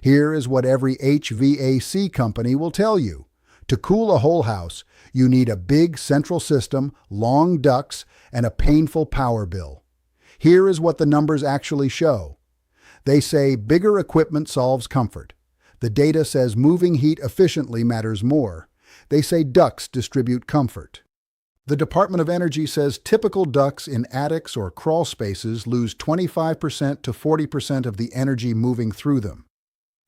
Here is what every HVAC company will tell you. To cool a whole house, you need a big central system, long ducts, and a painful power bill. Here is what the numbers actually show. They say bigger equipment solves comfort. The data says moving heat efficiently matters more. They say ducts distribute comfort. The Department of Energy says typical ducts in attics or crawl spaces lose 25% to 40% of the energy moving through them.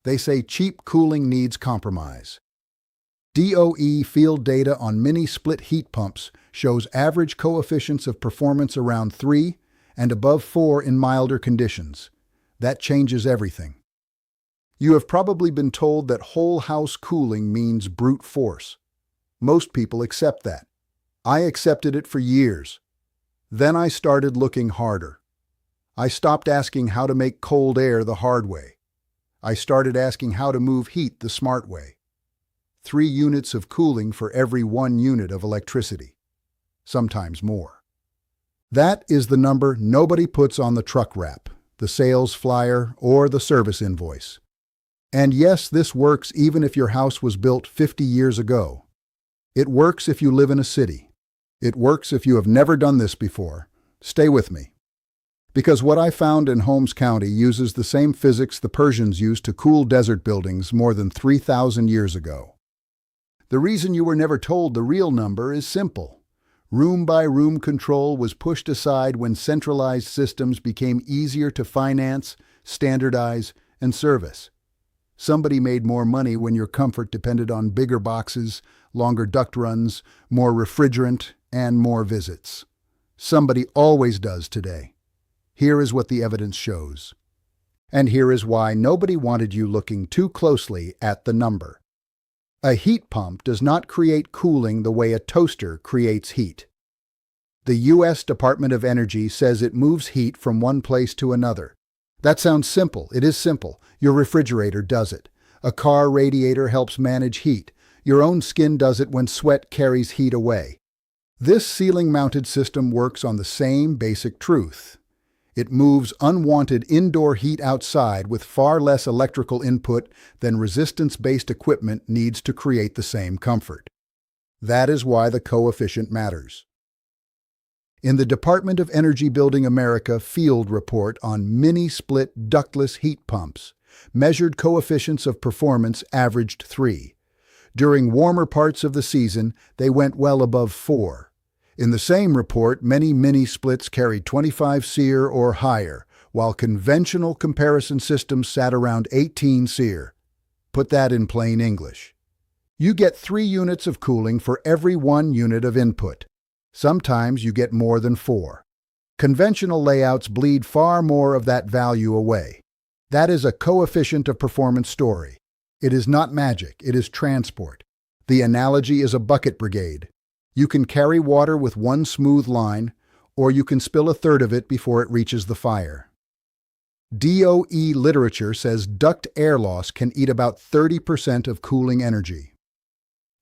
They say cheap cooling needs compromise. DOE field data on mini-split heat pumps shows average coefficients of performance around 3 and above 4 in milder conditions. That changes everything. You have probably been told that whole house cooling means brute force. Most people accept that. I accepted it for years. Then I started looking harder. I stopped asking how to make cold air the hard way. I started asking how to move heat the smart way. 3 units of cooling for every 1 unit of electricity. Sometimes more. That is the number nobody puts on the truck wrap, the sales flyer, or the service invoice. And yes, this works even if your house was built 50 years ago. It works if you live in a city. It works if you have never done this before. Stay with me. Because what I found in Holmes County uses the same physics the Persians used to cool desert buildings more than 3,000 years ago. The reason you were never told the real number is simple. Room-by-room control was pushed aside when centralized systems became easier to finance, standardize, and service. Somebody made more money when your comfort depended on bigger boxes, longer duct runs, more refrigerant, and more visits. Somebody always does today. Here is what the evidence shows. And here is why nobody wanted you looking too closely at the number. A heat pump does not create cooling the way a toaster creates heat. The U.S. Department of Energy says it moves heat from one place to another. That sounds simple. It is simple. Your refrigerator does it. A car radiator helps manage heat. Your own skin does it when sweat carries heat away. This ceiling-mounted system works on the same basic truth. It moves unwanted indoor heat outside with far less electrical input than resistance-based equipment needs to create the same comfort. That is why the coefficient matters. In the Department of Energy Building America field report on mini-split ductless heat pumps, measured coefficients of performance averaged 3. During warmer parts of the season, they went well above 4. In the same report, many mini-splits carried 25 SEER or higher, while conventional comparison systems sat around 18 SEER. Put that in plain English. You get 3 units of cooling for every 1 unit of input. Sometimes you get more than 4. Conventional layouts bleed far more of that value away. That is a coefficient of performance story. It is not magic, it is transport. The analogy is a bucket brigade. You can carry water with 1 smooth line, or you can spill a third of it before it reaches the fire. DOE literature says duct air loss can eat about 30% of cooling energy.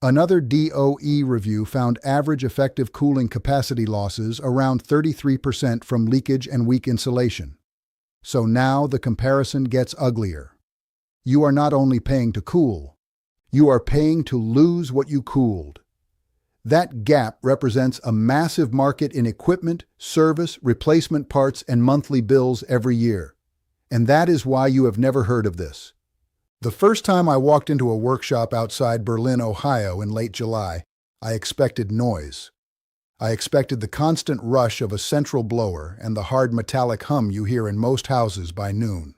Another DOE review found average effective cooling capacity losses around 33% from leakage and weak insulation. So now the comparison gets uglier. You are not only paying to cool, you are paying to lose what you cooled. That gap represents a massive market in equipment, service, replacement parts, and monthly bills every year. And that is why you have never heard of this. The first time I walked into a workshop outside Berlin, Ohio in late July, I expected noise. I expected the constant rush of a central blower and the hard metallic hum you hear in most houses by noon.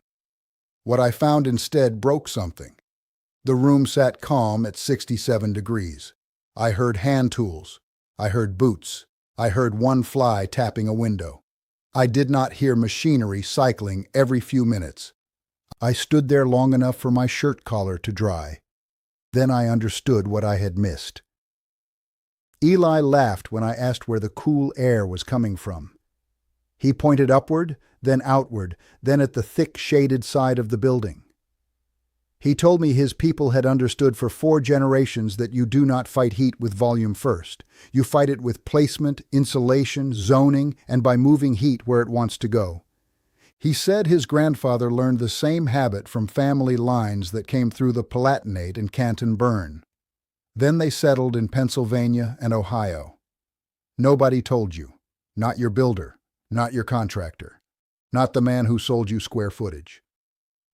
What I found instead broke something. The room sat calm at 67 degrees. I heard hand tools. I heard boots. I heard one fly tapping a window. I did not hear machinery cycling every few minutes. I stood there long enough for my shirt collar to dry. Then I understood what I had missed. Eli laughed when I asked where the cool air was coming from. He pointed upward, then outward, then at the thick shaded side of the building. He told me his people had understood for 4 generations that you do not fight heat with volume first. You fight it with placement, insulation, zoning, and by moving heat where it wants to go. He said his grandfather learned the same habit from family lines that came through the Palatinate and Canton Burn. Then they settled in Pennsylvania and Ohio. Nobody told you. Not your builder, not your contractor, not the man who sold you square footage.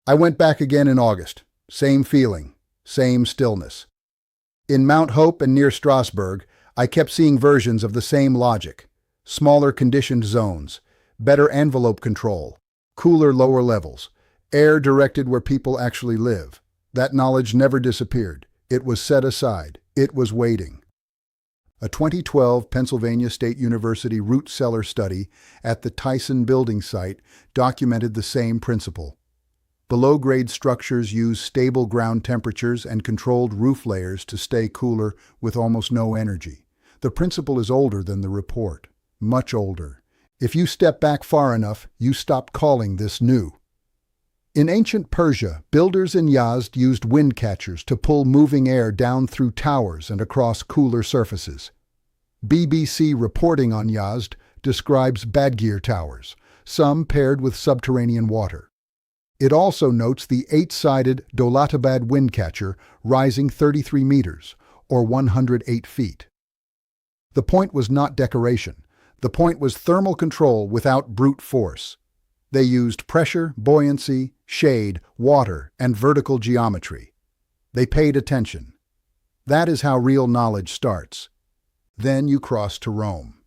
I went back again in August. Same feeling, same stillness. In Mount Hope and near Strasbourg, I kept seeing versions of the same logic. Smaller conditioned zones, better envelope control, cooler lower levels, air directed where people actually live. That knowledge never disappeared. It was set aside. It was waiting. A 2012 Pennsylvania State University root cellar study at the Tyson building site documented the same principle. Below-grade structures use stable ground temperatures and controlled roof layers to stay cooler with almost no energy. The principle is older than the report, much older. If you step back far enough, you stop calling this new. In ancient Persia, builders in Yazd used wind catchers to pull moving air down through towers and across cooler surfaces. BBC reporting on Yazd describes Badgir towers, some paired with subterranean water. It also notes the 8-sided Dolatabad wind catcher rising 33 meters, or 108 feet. The point was not decoration. The point was thermal control without brute force. They used pressure, buoyancy, shade, water, and vertical geometry. They paid attention. That is how real knowledge starts. Then you cross to Rome.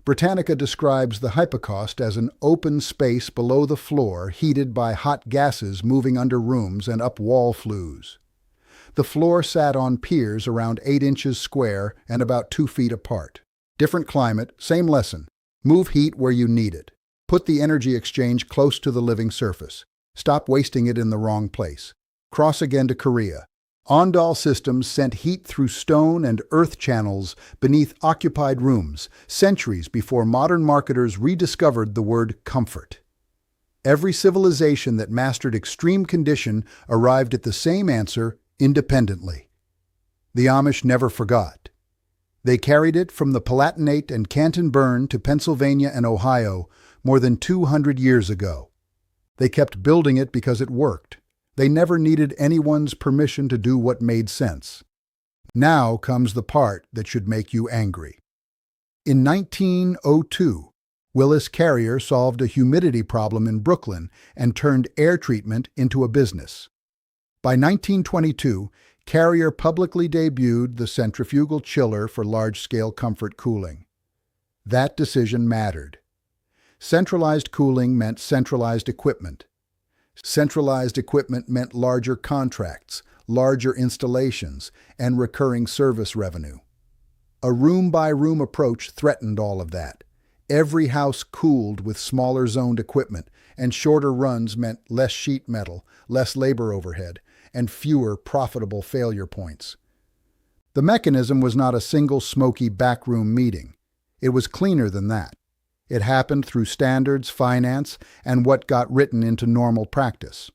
Britannica describes the hypocaust as an open space below the floor heated by hot gases moving under rooms and up wall flues. The floor sat on piers around 8 inches square and about 2 feet apart. Different climate, same lesson. Move heat where you need it. Put the energy exchange close to the living surface. Stop wasting it in the wrong place. Cross again to Korea. Ondal systems sent heat through stone and earth channels beneath occupied rooms, centuries before modern marketers rediscovered the word comfort. Every civilization that mastered extreme condition arrived at the same answer independently. The Amish never forgot. They carried it from the Palatinate and Canton Burn to Pennsylvania and Ohio more than 200 years ago. They kept building it because it worked. They never needed anyone's permission to do what made sense. Now comes the part that should make you angry. In 1902, Willis Carrier solved a humidity problem in Brooklyn and turned air treatment into a business. By 1922, Carrier publicly debuted the centrifugal chiller for large-scale comfort cooling. That decision mattered. Centralized cooling meant centralized equipment. Centralized equipment meant larger contracts, larger installations, and recurring service revenue. A room-by-room approach threatened all of that. Every house cooled with smaller zoned equipment, and shorter runs meant less sheet metal, less labor overhead, and fewer profitable failure points. The mechanism was not a single smoky backroom meeting. It was cleaner than that. It happened through standards, finance, and what got written into normal practice.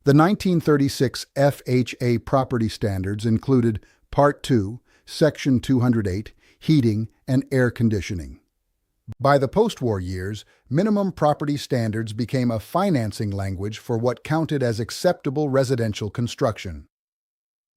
The 1936 FHA property standards included Part 2, Section 208, heating and air conditioning. By the post-war years, minimum property standards became a financing language for what counted as acceptable residential construction.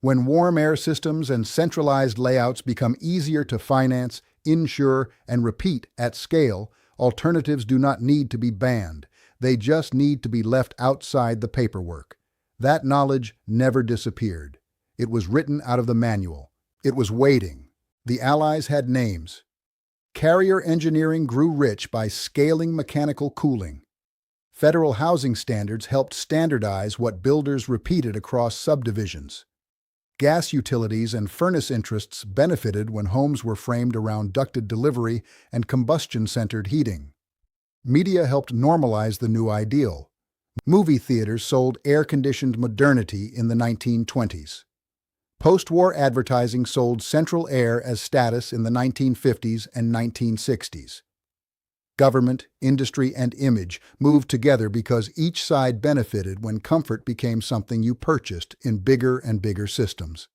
When warm air systems and centralized layouts become easier to finance, insure, and repeat at scale, alternatives do not need to be banned. They just need to be left outside the paperwork. That knowledge never disappeared. It was written out of the manual. It was waiting. The Allies had names. Carrier engineering grew rich by scaling mechanical cooling. Federal housing standards helped standardize what builders repeated across subdivisions. Gas utilities and furnace interests benefited when homes were framed around ducted delivery and combustion-centered heating. Media helped normalize the new ideal. Movie theaters sold air-conditioned modernity in the 1920s. Post-war advertising sold central air as status in the 1950s and 1960s. Government, industry, and image moved together because each side benefited when comfort became something you purchased in bigger and bigger systems.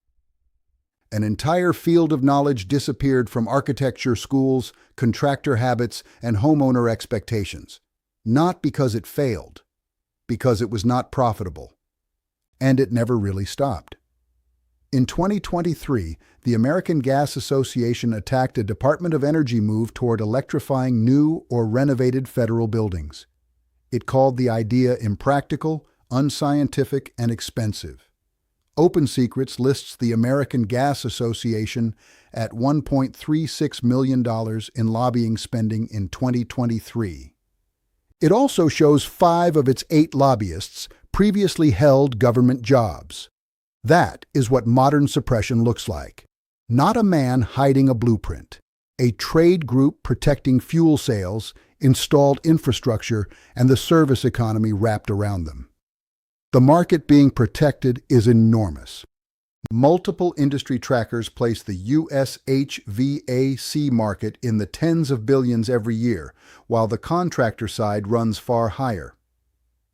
An entire field of knowledge disappeared from architecture schools, contractor habits, and homeowner expectations. Not because it failed, because it was not profitable. And it never really stopped. In 2023, the American Gas Association attacked a Department of Energy move toward electrifying new or renovated federal buildings. It called the idea impractical, unscientific, and expensive. Open Secrets lists the American Gas Association at $1.36 million in lobbying spending in 2023. It also shows 5 of its 8 lobbyists previously held government jobs. That is what modern suppression looks like. Not a man hiding a blueprint. A trade group protecting fuel sales, installed infrastructure, and the service economy wrapped around them. The market being protected is enormous. Multiple industry trackers place the U.S. HVAC market in the tens of billions every year, while the contractor side runs far higher.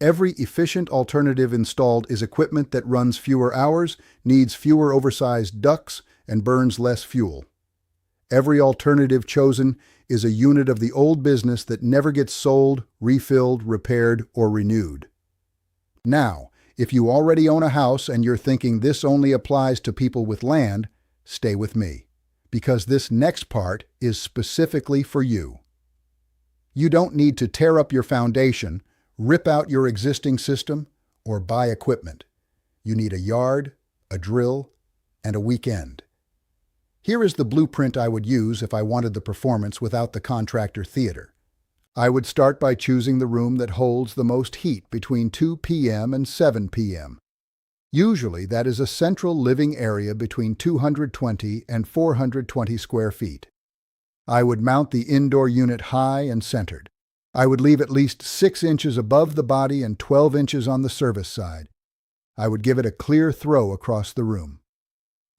Every efficient alternative installed is equipment that runs fewer hours, needs fewer oversized ducts, and burns less fuel. Every alternative chosen is a unit of the old business that never gets sold, refilled, repaired, or renewed. Now, if you already own a house and you're thinking this only applies to people with land, stay with me, because this next part is specifically for you. You don't need to tear up your foundation, rip out your existing system, or buy equipment. You need a yard, a drill, and a weekend. Here is the blueprint I would use if I wanted the performance without the contractor theater. I would start by choosing the room that holds the most heat between 2 p.m. and 7 p.m. Usually that is a central living area between 220 and 420 square feet. I would mount the indoor unit high and centered. I would leave at least 6 inches above the body and 12 inches on the service side. I would give it a clear throw across the room.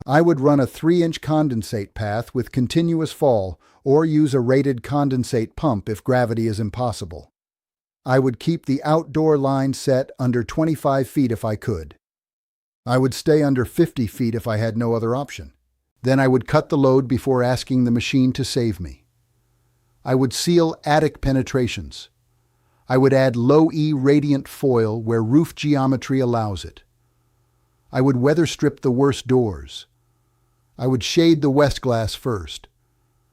I would run a 3-inch condensate path with continuous fall or use a rated condensate pump if gravity is impossible. I would keep the outdoor line set under 25 feet if I could. I would stay under 50 feet if I had no other option. Then I would cut the load before asking the machine to save me. I would seal attic penetrations. I would add low-E radiant foil where roof geometry allows it. I would weather strip the worst doors. I would shade the west glass first.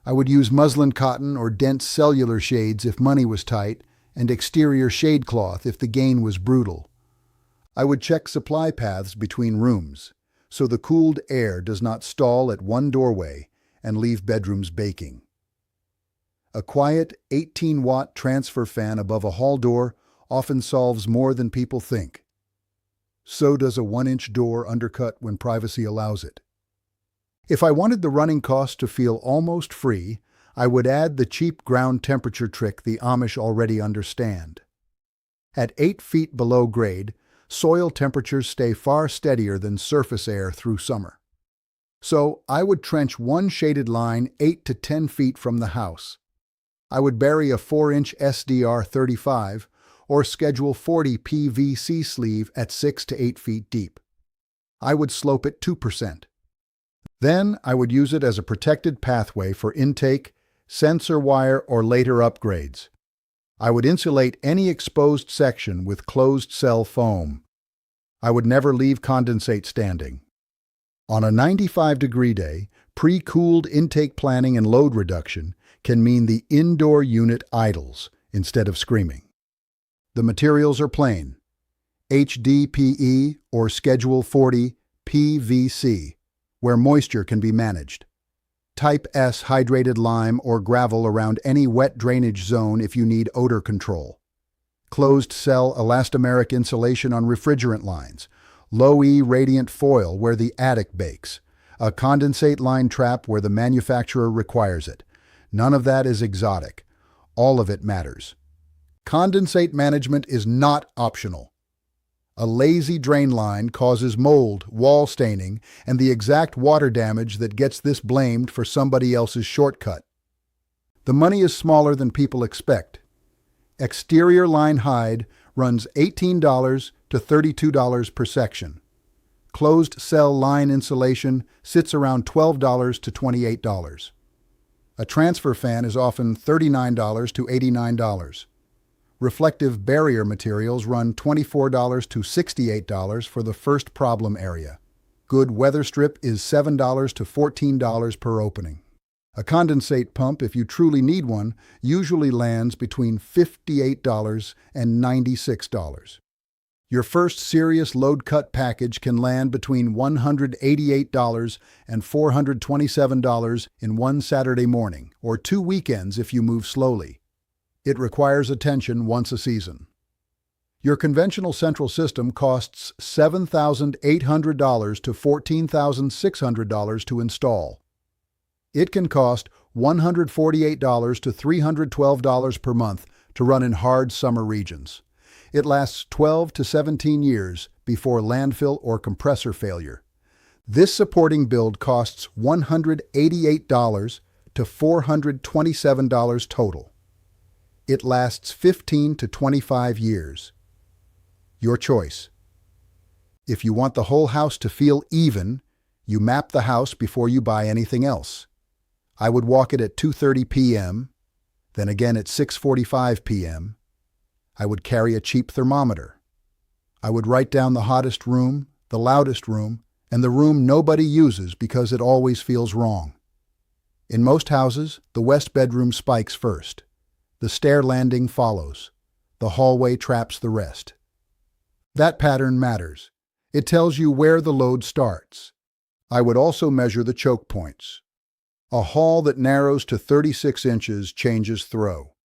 I would use muslin cotton or dense cellular shades if money was tight, and exterior shade cloth if the gain was brutal. I would check supply paths between rooms, so the cooled air does not stall at one doorway and leave bedrooms baking. A quiet 18-watt transfer fan above a hall door often solves more than people think. So does a 1-inch door undercut when privacy allows it. If I wanted the running costs to feel almost free, I would add the cheap ground temperature trick the Amish already understand. At 8 feet below grade, soil temperatures stay far steadier than surface air through summer. So I would trench one shaded line 8 to 10 feet from the house. I would bury a 4-inch SDR 35 or schedule 40 PVC sleeve at 6 to 8 feet deep. I would slope it 2%. Then I would use it as a protected pathway for intake, sensor wire, or later upgrades. I would insulate any exposed section with closed cell foam. I would never leave condensate standing. On a 95-degree day, pre-cooled intake planning and load reduction can mean the indoor unit idles instead of screaming. The materials are plain: HDPE or Schedule 40 PVC, where moisture can be managed. Type S hydrated lime or gravel around any wet drainage zone if you need odor control. Closed cell elastomeric insulation on refrigerant lines. Low-E radiant foil where the attic bakes. A condensate line trap where the manufacturer requires it. None of that is exotic. All of it matters. Condensate management is not optional. A lazy drain line causes mold, wall staining, and the exact water damage that gets this blamed for somebody else's shortcut. The money is smaller than people expect. Exterior line hide runs $18 to $32 per section. Closed cell line insulation sits around $12 to $28. A transfer fan is often $39 to $89. Reflective barrier materials run $24 to $68 for the first problem area. Good weather strip is $7 to $14 per opening. A condensate pump, if you truly need one, usually lands between $58 and $96. Your first serious load cut package can land between $188 and $427 in one Saturday morning, or 2 weekends if you move slowly. It requires attention once a season. Your conventional central system costs $7,800 to $14,600 to install. It can cost $148 to $312 per month to run in hard summer regions. It lasts 12 to 17 years before landfill or compressor failure. This supporting build costs $188 to $427 total. It lasts 15 to 25 years. Your choice. If you want the whole house to feel even, you map the house before you buy anything else. I would walk it at 2:30 p.m., then again at 6:45 p.m. I would carry a cheap thermometer. I would write down the hottest room, the loudest room, and the room nobody uses because it always feels wrong. In most houses, the west bedroom spikes first. The stair landing follows. The hallway traps the rest. That pattern matters. It tells you where the load starts. I would also measure the choke points. A hall that narrows to 36 inches changes throw.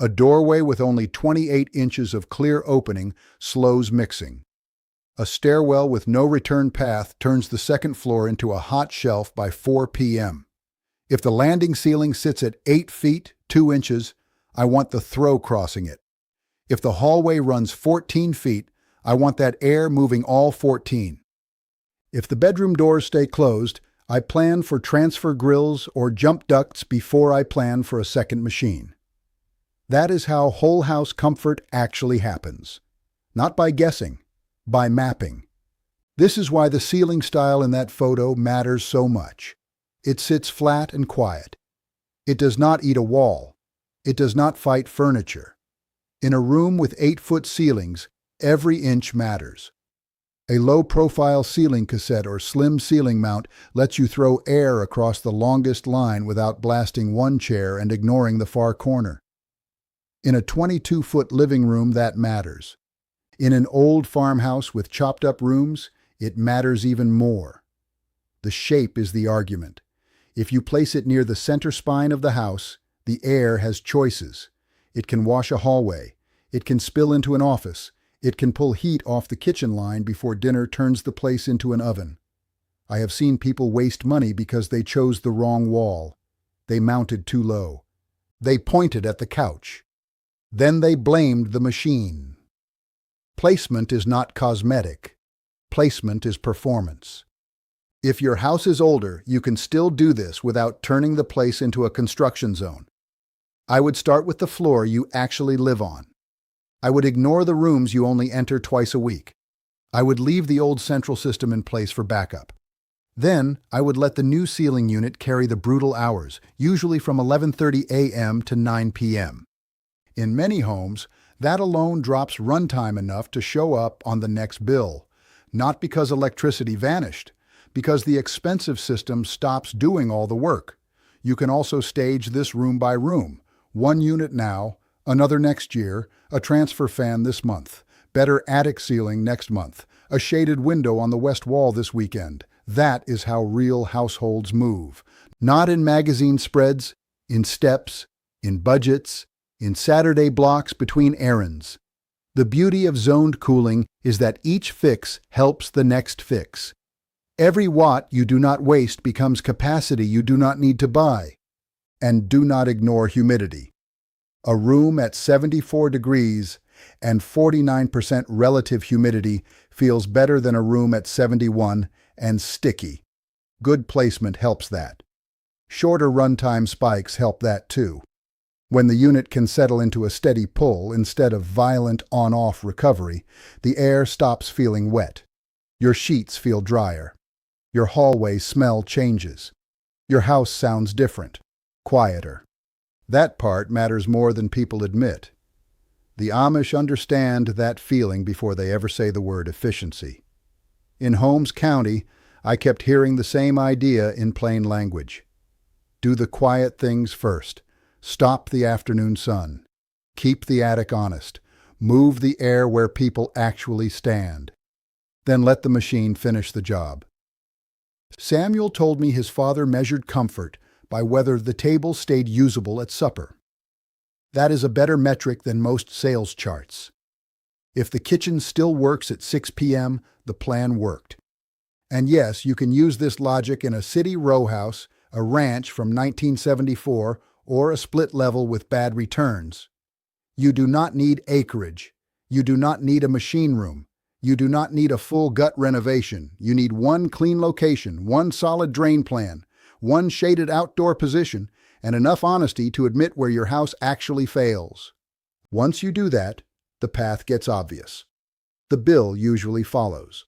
A doorway with only 28 inches of clear opening slows mixing. A stairwell with no return path turns the second floor into a hot shelf by 4 p.m. If the landing ceiling sits at 8 feet, 2 inches, I want the throw crossing it. If the hallway runs 14 feet, I want that air moving all 14. If the bedroom doors stay closed, I plan for transfer grills or jump ducts before I plan for a second machine. That is how whole house comfort actually happens. Not by guessing, by mapping. This is why the ceiling style in that photo matters so much. It sits flat and quiet. It does not eat a wall. It does not fight furniture. In a room with 8-foot ceilings, every inch matters. A low-profile ceiling cassette or slim ceiling mount lets you throw air across the longest line without blasting one chair and ignoring the far corner. In a 22-foot living room, that matters. In an old farmhouse with chopped-up rooms, it matters even more. The shape is the argument. If you place it near the center spine of the house, the air has choices. It can wash a hallway. It can spill into an office. It can pull heat off the kitchen line before dinner turns the place into an oven. I have seen people waste money because they chose the wrong wall. They mounted too low. They pointed at the couch. Then they blamed the machine. Placement is not cosmetic. Placement is performance. If your house is older, you can still do this without turning the place into a construction zone. I would start with the floor you actually live on. I would ignore the rooms you only enter twice a week. I would leave the old central system in place for backup. Then, I would let the new ceiling unit carry the brutal hours, usually from 11:30 a.m. to 9 p.m. In many homes, that alone drops runtime enough to show up on the next bill, not because electricity vanished, because the expensive system stops doing all the work. You can also stage this room by room. One unit now, another next year, a transfer fan this month, better attic ceiling next month, a shaded window on the west wall this weekend. That is how real households move. Not in magazine spreads, in steps, in budgets, in Saturday blocks between errands. The beauty of zoned cooling is that each fix helps the next fix. Every watt you do not waste becomes capacity you do not need to buy. And do not ignore humidity. A room at 74 degrees and 49% relative humidity feels better than a room at 71 and sticky. Good placement helps that. Shorter runtime spikes help that too. When the unit can settle into a steady pull instead of violent on-off recovery, the air stops feeling wet. Your sheets feel drier. Your hallway smell changes. Your house sounds different, quieter. That part matters more than people admit. The Amish understand that feeling before they ever say the word efficiency. In Holmes County, I kept hearing the same idea in plain language. Do the quiet things first. Stop the afternoon sun. Keep the attic honest. Move the air where people actually stand. Then let the machine finish the job. Samuel told me his father measured comfort by whether the table stayed usable at supper. That is a better metric than most sales charts. If the kitchen still works at 6 p.m., the plan worked. And yes, you can use this logic in a city row house, a ranch from 1974, or a split level with bad returns. You do not need acreage. You do not need a machine room. You do not need a full gut renovation. You need one clean location, one solid drain plan, one shaded outdoor position, and enough honesty to admit where your house actually fails. Once you do that, the path gets obvious. The bill usually follows.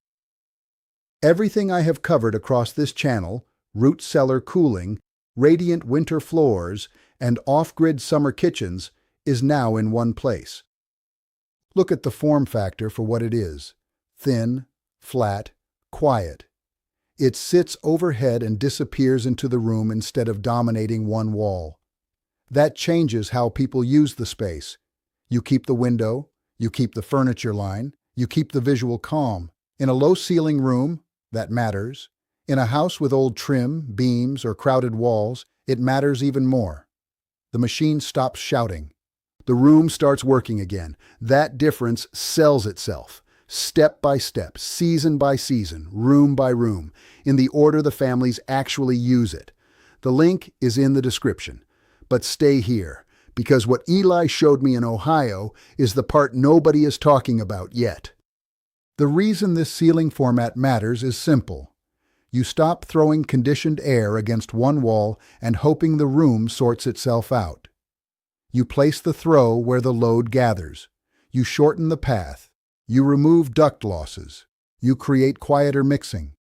Everything I have covered across this channel, root cellar cooling, radiant winter floors, and off-grid summer kitchens, is now in one place. Look at the form factor for what it is. Thin, flat, quiet. It sits overhead and disappears into the room instead of dominating one wall. That changes how people use the space. You keep the window, you keep the furniture line, you keep the visual calm. In a low-ceiling room, that matters. In a house with old trim, beams, or crowded walls, it matters even more. The machine stops shouting. The room starts working again. That difference sells itself. Step by step, season by season, room by room, in the order the families actually use it. The link is in the description. But stay here, because what Eli showed me in Ohio is the part nobody is talking about yet. The reason this ceiling format matters is simple. You stop throwing conditioned air against one wall and hoping the room sorts itself out. You place the throw where the load gathers. You shorten the path. You remove duct losses. You create quieter mixing.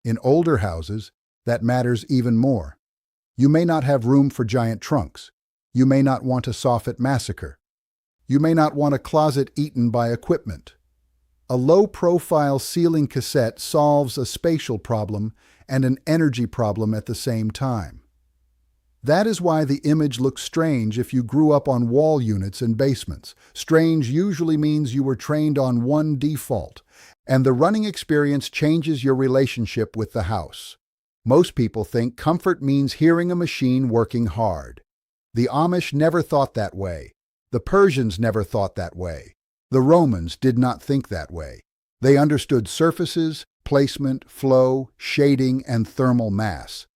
In older houses, that matters even more. You may not have room for giant trunks. You may not want a soffit massacre. You may not want a closet eaten by equipment. A low-profile ceiling cassette solves a spatial problem and an energy problem at the same time. That is why the image looks strange if you grew up on wall units in basements. Strange usually means you were trained on one default, and the running experience changes your relationship with the house. Most people think comfort means hearing a machine working hard. The Amish never thought that way. The Persians never thought that way. The Romans did not think that way. They understood surfaces, placement, flow, shading, and thermal mass.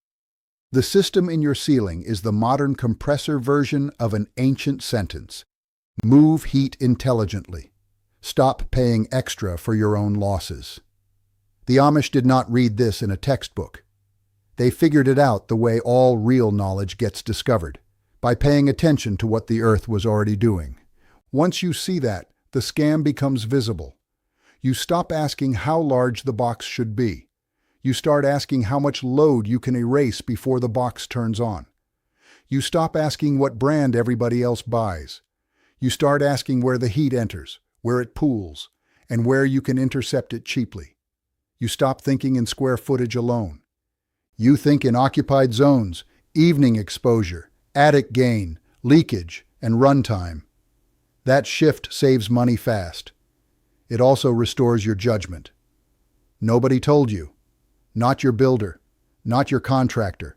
The system in your ceiling is the modern compressor version of an ancient sentence. Move heat intelligently. Stop paying extra for your own losses. The Amish did not read this in a textbook. They figured it out the way all real knowledge gets discovered, by paying attention to what the earth was already doing. Once you see that, the scam becomes visible. You stop asking how large the box should be. You start asking how much load you can erase before the box turns on. You stop asking what brand everybody else buys. You start asking where the heat enters, where it pools, and where you can intercept it cheaply. You stop thinking in square footage alone. You think in occupied zones, evening exposure, attic gain, leakage, and runtime. That shift saves money fast. It also restores your judgment. Nobody told you. Not your builder, not your contractor,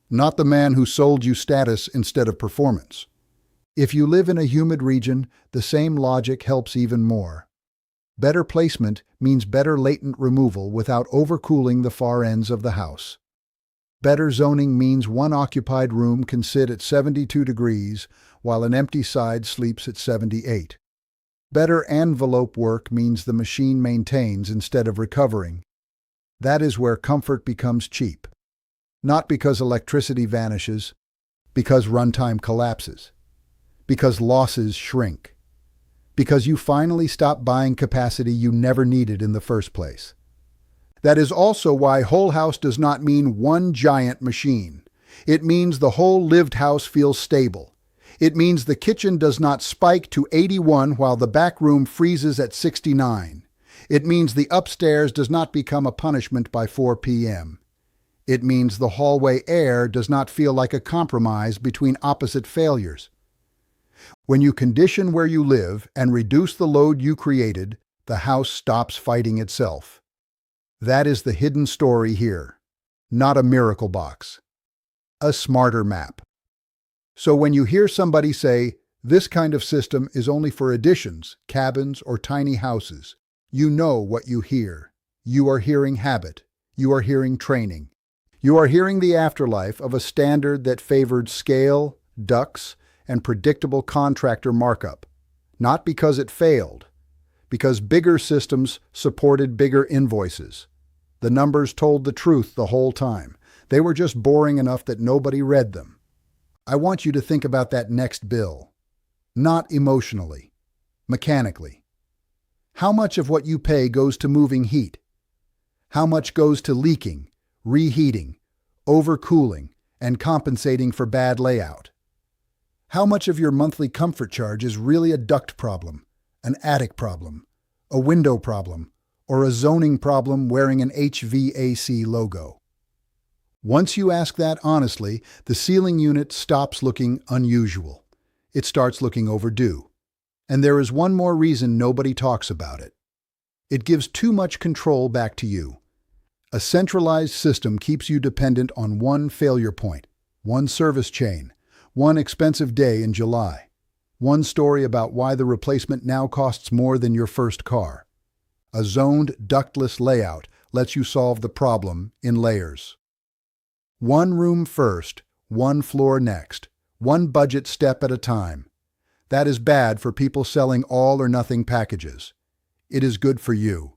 not the man who sold you status instead of performance. If you live in a humid region, the same logic helps even more. Better placement means better latent removal without overcooling the far ends of the house. Better zoning means one occupied room can sit at 72 degrees while an empty side sleeps at 78. Better envelope work means the machine maintains instead of recovering. That is where comfort becomes cheap. Not because electricity vanishes, because runtime collapses, because losses shrink, because you finally stop buying capacity you never needed in the first place. That is also why whole house does not mean one giant machine. It means the whole lived house feels stable. It means the kitchen does not spike to 81 while the back room freezes at 69. It means the upstairs does not become a punishment by 4 p.m. It means the hallway air does not feel like a compromise between opposite failures. When you condition where you live and reduce the load you created, the house stops fighting itself. That is the hidden story here. Not a miracle box. A smarter map. So when you hear somebody say, this kind of system is only for additions, cabins, or tiny houses, you know what you hear. You are hearing habit. You are hearing training. You are hearing the afterlife of a standard that favored scale, ducts, and predictable contractor markup. Not because it failed, because bigger systems supported bigger invoices. The numbers told the truth the whole time. They were just boring enough that nobody read them. I want you to think about that next bill. Not emotionally, mechanically. How much of what you pay goes to moving heat? How much goes to leaking, reheating, overcooling, and compensating for bad layout? How much of your monthly comfort charge is really a duct problem, an attic problem, a window problem, or a zoning problem wearing an HVAC logo? Once you ask that honestly, the ceiling unit stops looking unusual. It starts looking overdue. And there is one more reason nobody talks about it. It gives too much control back to you. A centralized system keeps you dependent on one failure point, one service chain, one expensive day in July, one story about why the replacement now costs more than your first car. A zoned, ductless layout lets you solve the problem in layers. One room first, one floor next, one budget step at a time. That is bad for people selling all or nothing packages. It is good for you.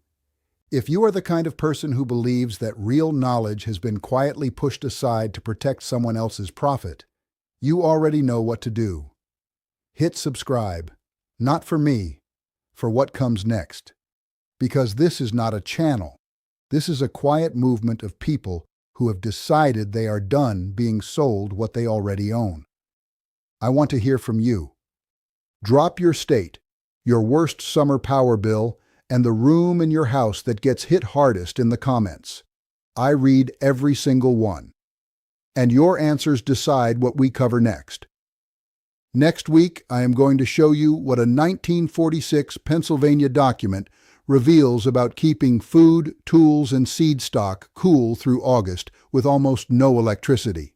If you are the kind of person who believes that real knowledge has been quietly pushed aside to protect someone else's profit, you already know what to do. Hit subscribe. Not for me, for what comes next. Because this is not a channel. This is a quiet movement of people who have decided they are done being sold what they already own. I want to hear from you. Drop your state, your worst summer power bill, and the room in your house that gets hit hardest in the comments. I read every single one. And your answers decide what we cover next. Next week, I am going to show you what a 1946 Pennsylvania document reveals about keeping food, tools, and seed stock cool through August with almost no electricity.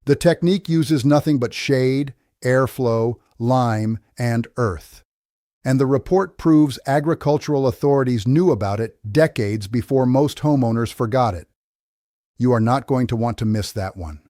The technique uses nothing but shade, airflow, lime, and earth. And the report proves agricultural authorities knew about it decades before most homeowners forgot it. You are not going to want to miss that one.